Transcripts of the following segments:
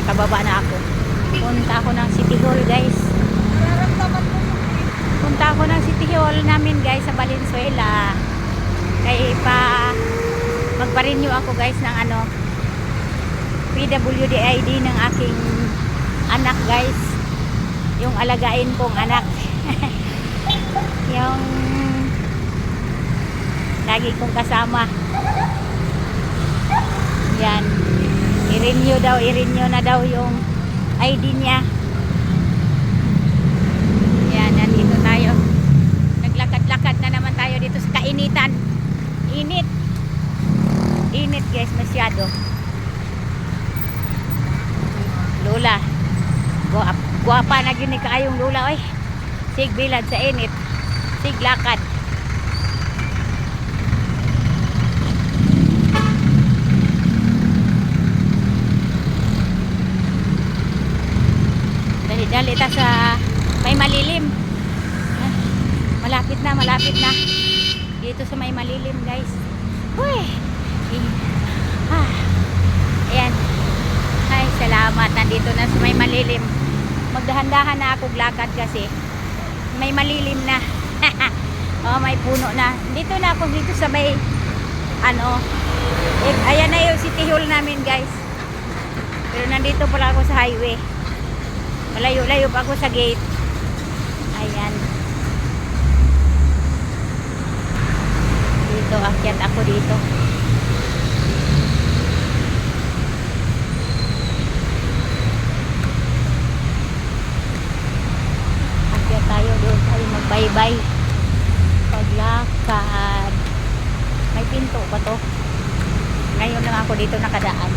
nakababa na ako. Punta ako ng City Hall, guys. Punta ako ng City Hall namin, guys, sa Valenzuela. Kaya magpa-renew ako, guys, ng PWD ID ng aking anak, guys. Yung alagain kong anak. Yung lagi kong kasama. Yan. I-renew na daw yung ID niya. Yan, nandito tayo. Naglakad-lakad na naman tayo dito sa kainitan. Init. Init, guys, masyado. Lola. Guwapa na gini kaayong lola, oy. Sig bilad sa init. Sig lakad. Dali ta sa may malilim. Malapit na. Dito sa may malilim, guys. Uy. Ayan. Ay, salamat. Nandito na sa may malilim. Magdahan-dahan na ako lakad kasi may malilim na. Oh, may puno na. Dito na ako dito sa may ayan na yung City Hall namin, guys. Pero nandito pala ako sa highway. Malayo-layo pa ako sa gate. Ayan. Dito, akyat ako dito. Akyat tayo doon. Tayo magbaybay. Paglakad. May pinto pa to. Ngayon lang ako dito nakadaan.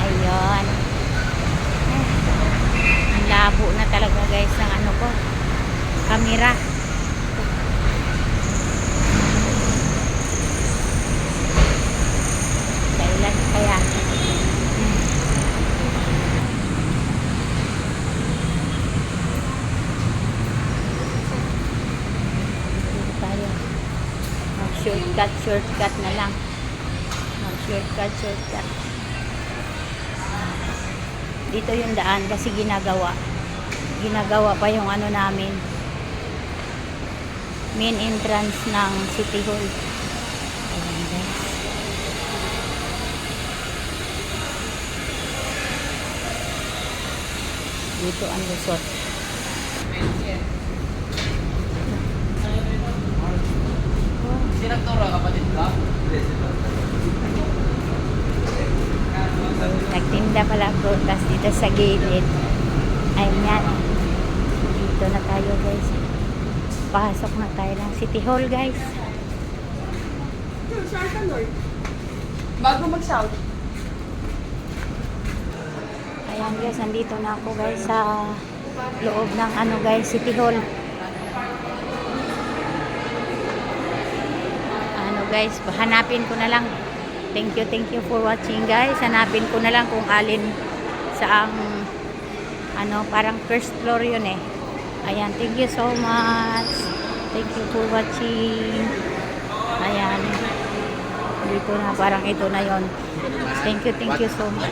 Ayun. Labo na talaga, guys, ng ko camera. Kailan kaya tayo shortcut na lang, shortcut. Dito yung daan kasi ginagawa pa yung namin main entrance ng City Hall. Ayan, guys. Dito ang Luzon. Sinagtura kapatid ka? Nagtinda pala prutas dito sa gilid. Ayan. Dito na tayo, guys. Pasok na tayo ng City Hall, guys. Saan ka, Lord? Bago mag-south. Ayan, guys. Nandito na ako, guys, sa loob ng guys, City Hall. Guys, hanapin ko na lang. Thank you for watching, guys. Hanapin ko na lang kung alin sa parang first floor yun eh. Ayan, thank you so much. Thank you for watching. Ayan. Dito na, parang ito na yon. Thank you so much.